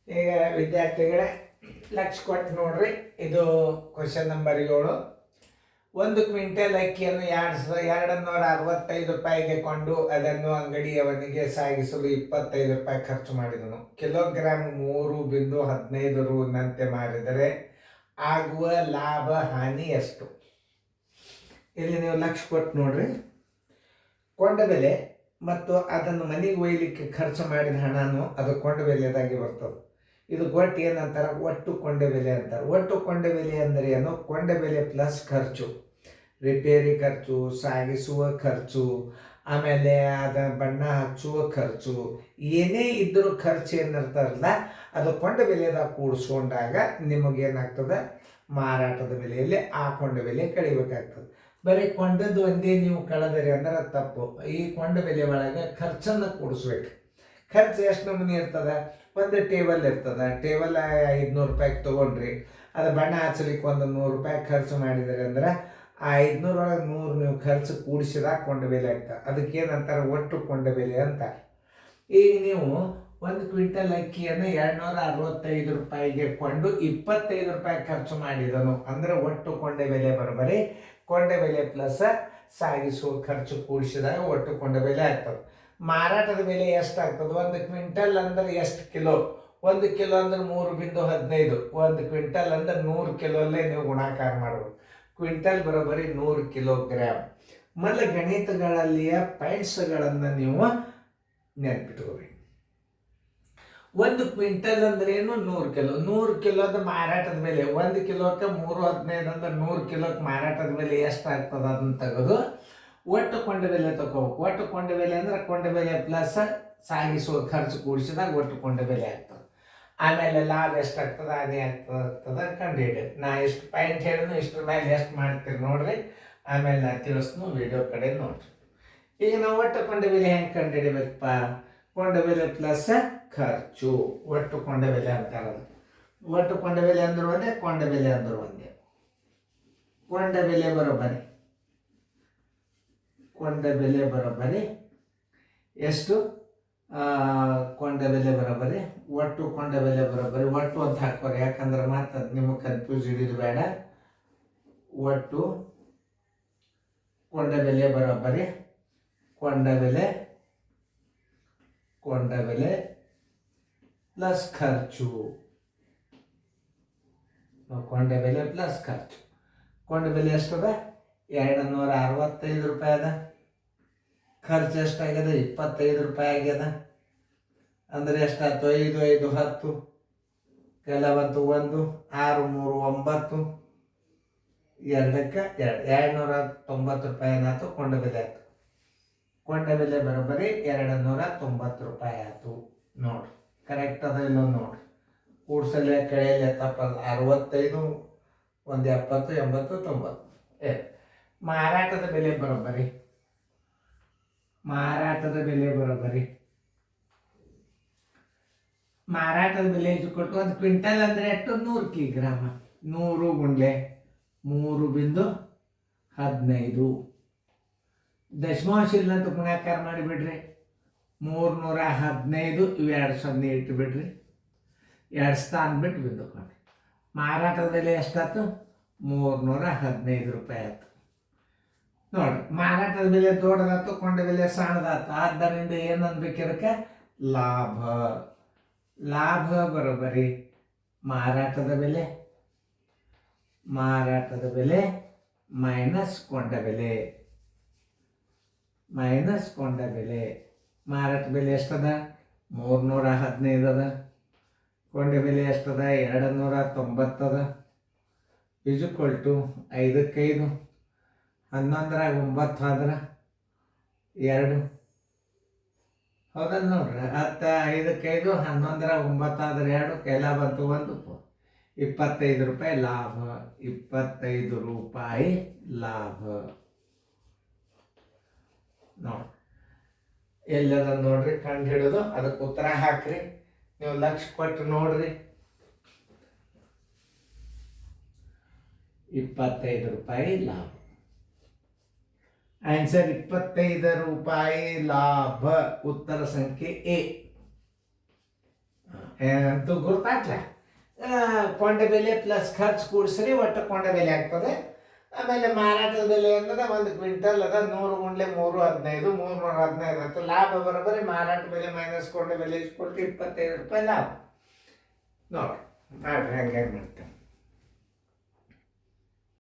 ಈಗ ವಿದ್ಯಾರ್ಥಿಗಳೇ ಲಕ್ಷ ಕೊಟ್ಟು ನೋಡ್ರಿ. ಇದು ಕ್ವಶನ್ ನಂಬರ್ 7. 1 ಕ್ವಿಂಟಲ್ ಅಕ್ಕಿಯನ್ನು 2,265 ಕೊಂಡು ಅದನ್ನು ಅಂಗಡಿಯವನಿಗೆ ಸಾಗಿಸಲು 25 ರೂಪಾಯಿ ಖರ್ಚು ಮಾಡಿದನು. ಕಿಲೋಗ್ರಾಮ್ 3.15 ರೂನಂತೆ ಮಾರಿದರೆ ಆಗುವ ಲಾಭ ಹಾನಿ ಎಷ್ಟು? ಇಲ್ಲಿ ನೀವು ಲಕ್ಷ ಕೊಟ್ಟು ನೋಡ್ರಿ. ಕೊಂಡ ಬೆಲೆ ಮತ್ತು ಅದನ್ನು ಮನೆಗೆ ಒಯ್ಯಲಿಕ್ಕೆ ಖರ್ಚು ಮಾಡಿದ ಹಣನು ಅದು ಕೊಂಡ ಬೆಲೆದಾಗಿ ಬರ್ತದೆ. ಇದು ಒಟ್ಟು ಏನಂತಾರೆ? ಒಟ್ಟು ಕೊಂಡೆ ಬೆಲೆ ಅಂತಾರೆ. ಒಟ್ಟು ಕೊಂಡೆ ಬೆಲೆ ಅಂದರೆ ಏನು? ಕೊಂಡೆ ಬೆಲೆ ಪ್ಲಸ್ ಖರ್ಚು, ರಿಪೇರಿ ಖರ್ಚು, ಸಾಗಿಸುವ ಖರ್ಚು, ಆಮೇಲೆ ಅದ ಬಣ್ಣ ಹಚ್ಚುವ ಖರ್ಚು, ಏನೇ ಇದ್ದರೂ ಖರ್ಚು ಏನಿರ್ತಾರಲ್ಲ ಅದು ಕೊಂಡೆ ಬೆಲೆದಾಗ ಕೂಡಿಸ್ಕೊಂಡಾಗ ನಿಮಗೇನಾಗ್ತದೆ? ಮಾರಾಟದ ಬೆಲೆಯಲ್ಲಿ ಆ ಕೊಂಡ ಬೆಲೆ ಕಳಿಬೇಕಾಗ್ತದೆ. ಬರೀ ಕೊಂಡದ್ದು ಒಂದೇ ನೀವು ಕಳೆದ್ರಿ ಅಂದ್ರೆ ತಪ್ಪು. ಈ ಕೊಂಡ ಬೆಲೆ ಒಳಗೆ ಖರ್ಚನ್ನು ಕೂಡಿಸ್ಬೇಕು. ಖರ್ಚು ಎಷ್ಟು ನಮೂನಿ ಇರ್ತದೆ? ಒಂದು ಟೇಬಲ್ ಇರ್ತದೆ. ಟೇಬಲ್ 500 ರೂಪಾಯಿಗೆ ತೊಗೊಂಡ್ರಿ, ಅದು ಬಣ್ಣ ಹಚ್ಚಲಿಕ್ಕೆ ಒಂದು 100 ರೂಪಾಯಿ ಖರ್ಚು ಮಾಡಿದ್ರಿ ಅಂದ್ರೆ ಆ 500 ಒಳಗೆ 100 ನೀವು ಖರ್ಚು ಕೂಡಿಸಿದಾಗ ಕೊಂಡ ಬೆಲೆ ಆಗ್ತದೆ. ಅದಕ್ಕೇನಂತಾರೆ? ಒಟ್ಟು ಕೊಂಡ ಬೆಲೆ ಅಂತಾರೆ. ಈಗ ನೀವು 1 ಕ್ವಿಂಟಲ್ ಅಕ್ಕಿಯನ್ನು 265 ರೂಪಾಯಿಗೆ ಕೊಂಡು 25 ರೂಪಾಯಿ ಖರ್ಚು ಮಾಡಿದನು ಅಂದರೆ ಒಟ್ಟು ಕೊಂಡೆ ಬೆಲೆ ಬರೋಬರಿ ಕೊಂಡೆ ಬೆಲೆ ಪ್ಲಸ್ ಸಾಗಿಸುವ ಖರ್ಚು ಕೂಡಿಸಿದಾಗ ಒಟ್ಟು ಕೊಂಡ ಬೆಲೆ ಆಗ್ತದೆ. ಮಾರಾಟದ ಬೆಲೆ ಎಷ್ಟಾಗ್ತದೆ? 1 ಕ್ವಿಂಟಲ್ ಅಂದ್ರೆ ಎಷ್ಟು ಕಿಲೋ? 1 ಕಿಲೋ ಅಂದ್ರೆ 3.15. 1 ಕ್ವಿಂಟಲ್ ಅಂದ್ರೆ 100 ಕಿಲೋಲ್ಲೇ ನೀವು ಗುಣಾಕಾರ ಮಾಡಬೇಕು. ಕ್ವಿಂಟಲ್ ಬರೋಬರಿ 100 ಕಿಲೋಗ್ರಾಮ್. ಮೊದಲ ಗಣಿತಗಳಲ್ಲಿಯ ಪಾಯಿಂಟ್ಸ್ಗಳನ್ನು ನೀವು ನೆನಪಿಟ್ಕೋಬೇಕು. 1 ಕ್ವಿಂಟಲ್ ಅಂದ್ರೆ ಏನು? 100 ಕಿಲೋ. 100 ಕಿಲೋದ ಮಾರಾಟದ ಬೆಲೆ 1 ಕಿಲೋಕ್ಕೆ 3.15 ಅಂದ್ರೆ 100 ಕಿಲೋಕ್ಕೆ ಮಾರಾಟದ ಬೆಲೆ ಎಷ್ಟಾಗ್ತದೆ ಅದನ್ನು ತೆಗೆದು ಒಟ್ಟು ಕೊಂಡ ಬೆಲೆ ತಗೋಬೇಕು. ಒಟ್ಟು ಕೊಂಡ ಬೆಲೆ ಅಂದ್ರೆ ಕೊಂಡ ಬೆಲೆ ಪ್ಲಸ್ ಸಾಗಿಸುವ ಖರ್ಚು ಕೂಡಿಸಿದಾಗ ಒಟ್ಟು ಕೊಂಡ ಬೆಲೆ ಆಗ್ತದೆ. ಆಮೇಲೆ ಲಾಭ ಎಷ್ಟಾಗ್ತದೆ ಅದೇ ಆಗ್ತದೆ ಕಂಡುಹಿಡಿ. ನಾ ಎಷ್ಟು ಪಾಯಿಂಟ್ ಹೇಳಿದ್ನು ಇಷ್ಟ್ರ ಮೇಲೆ ಎಷ್ಟು ಮಾಡ್ತೀರಿ ನೋಡ್ರಿ. ಆಮೇಲೆ ನಾ ತಿಳಿಸ್ನು ವಿಡಿಯೋ ಕಡೆ ನೋಡ್ರಿ. ಈಗ ನಾವು ಒಟ್ಟು ಕೊಂಡ ಬೆಲೆ ಹೆಂಗೆ ಕಂಡುಹಿಡಿಬೇಕಪ್ಪ? ಕೊಂಡ ಬೆಲೆ ಪ್ಲಸ್ ಖರ್ಚು ಒಟ್ಟು ಕೊಂಡ ಬೆಲೆ ಅಂತಾರೆ. ಒಟ್ಟು ಕೊಂಡ ಬೆಲೆ ಅಂದ್ರೆ ಒಂದೇ, ಕೊಂಡ ಬೆಲೆ ಅಂದ್ರೆ ಒಂದೇ. ಕೊಂಡ ಬೆಲೆ ಬರೋಬ್ಬರಿ ಕೊಂಡ ಬೆಲೆ ಬರೋಬ್ಬರಿ ಎಷ್ಟು? ಕೊಂಡ ಬೆಲೆ ಬರೋಬ್ಬರಿ ಒಟ್ಟು ಕೊಂಡ ಬೆಲೆ ಬರೋಬ್ಬರಿ ಒಟ್ಟು ಅಂತ ಹಾಕೋರಿ. ಯಾಕಂದ್ರೆ ಮಾತ್ರ ನಿಮಗೆ ಕನ್ಫ್ಯೂಸ್ ಹಿಡಿದು ಬೇಡ. ಒಟ್ಟು ಕೊಂಡ ಬೆಲೆ ಬರೋಬ್ಬರಿ ಕೊಂಡ ಬೆಲೆ ಪ್ಲಸ್ ಖರ್ಚು. ಕೊಂಡ ಬೆಲೆ ಪ್ಲಸ್ ಖರ್ಚು. ಕೊಂಡ ಬೆಲೆ ಎಷ್ಟದ? 265 ರೂಪಾಯಿ ಅದ. ಖರ್ಚು ಎಷ್ಟಾಗ್ಯದ? 25 ರೂಪಾಯಿ ಆಗ್ಯದ. ಅಂದರೆ ಎಷ್ಟಾಯ್ತು? 5 5 10 ಕೆಲ ಬಂತು 1 6 3 9 2ಕ್ಕೆ 290 ರೂಪಾಯಿ ಏನಾಯ್ತು? ಕೊಂಡ ಬೆಲೆ ಆಯ್ತು. ಕೊಂಡ ಬೆಲೆ ಬರೋಬ್ಬರಿ 290 ರೂಪಾಯಿ ಆಯ್ತು. ನೋಡ್ರಿ ಕರೆಕ್ಟ್ ಅದ ಇಲ್ಲ ನೋಡ್ರಿ. ಕೂಡ್ಸಲೆ ಕಳೆಯಲೆ ತಪ್ಪಲ್ಲ. 65 1 70 80 90. ಮಾರಾಟದ ಬೆಲೆ ಬರೋಬ್ಬರಿ ಮಾರಾಟದ ಬೆಲೆ ಕೊಟ್ಟು 1 ಕ್ವಿಂಟಲ್ ಅಂದರೆ ಎಷ್ಟು? 100 ಕಿಗ್ರಾಮ. 100 ಗುಂಡ್ಲೆ 3.15 ದಶಮಾಂಶ ಇಲ್ಲಂತ ಗುಣಾಕಾರ ಮಾಡಿಬಿಡ್ರಿ. 315 ಇವು 2 ಇಟ್ಟುಬಿಡ್ರಿ. 2 ಸ್ಥಾನ ಬಿಟ್ಟು ಬಿದ್ದುಕೊಂಡ್ರಿ. ಮಾರಾಟದ ಬೆಲೆ ಎಷ್ಟಾಯ್ತು? 315 ರೂಪಾಯಿ ಆಯ್ತು. ನೋಡಿ ಮಾರಾಟದ ಬೆಲೆ ದೊಡ್ಡದಾಯ್ತು, ಕೊಂಡ ಬೆಲೆ ಸಣ್ಣದಾಯ್ತು. ಆದ್ದರಿಂದ ಏನು ಅನ್ಬೇಕು ಇದಕ್ಕೆ? ಲಾಭ. ಲಾಭ ಬರೋಬ್ಬರಿ ಮಾರಾಟದ ಬೆಲೆ ಮೈನಸ್ ಕೊಂಡ ಬೆಲೆ. ಮಾರಾಟ ಬೆಲೆ ಎಷ್ಟದ? 315 ಅದ. ಕೊಂಡ ಬೆಲೆ ಎಷ್ಟದ? 290 ಅದ. ಈಕ್ವಲ್ ಟು 5ಕ್ಕೆ 5 11 9 ಆದ್ರೆ 2. ಹೌದಲ್ಲ ನೋಡ್ರಿ. 10 5ಕ್ಕೆ 5 11 9 ಆದ್ರೆ 2 ಕೆಲ ಬಂತು 1 25 ರೂಪಾಯಿ ಲಾಭ. 25 ರೂಪಾಯಿ ಲಾಭ. ನೋಡಿ ಎಲ್ಲದ ನೋಡ್ರಿ ಕಂಡು ಹಿಡಿದು ಅದಕ್ಕೆ ಉತ್ತರ ಹಾಕ್ರಿ. ನೀವು ಲಕ್ಷ ಕೊಟ್ಟು ನೋಡ್ರಿ. 25 ರೂಪಾಯಿ ಲಾಭ. ಆನ್ಸರ್ 25 ರೂಪಾಯಿ ಲಾಭ. ಉತ್ತರ ಸಂಖ್ಯೆ ಎ. ಅಂತೂ ಗುರ್ತಾಗ್ಲ ಕೊಂಡೆ ಬೆಲೆ ಪ್ಲಸ್ ಖರ್ಚು ಕೂಡಿಸ್ರಿ ಒಟ್ಟು ಕೊಂಡೆ ಬೆಲೆ ಆಗ್ತದೆ. ಆಮೇಲೆ ಮಾರಾಟದ ಬೆಲೆ ಅಂದರೆ ಒಂದು ಕ್ವಿಂಟಲ್ ಅದ 100 ಗುಂಡ್ಲೆ 315 315 ಆಯ್ತು. ಲಾಭ ಬರೋಬ್ಬರಿ ಮಾರಾಟ ಬೆಲೆ ಮೈನಸ್ ಕೊಂಡೆ ಬೆಲೆ ಇಸ್ಕೊಳ್ತು 25 ರೂಪಾಯಿ ಲಾಭ. ನೋಡ್ರಿ ಮಾಡ್ರಿ ಹಂಗೆ ಮಾಡ್ತೇವೆ.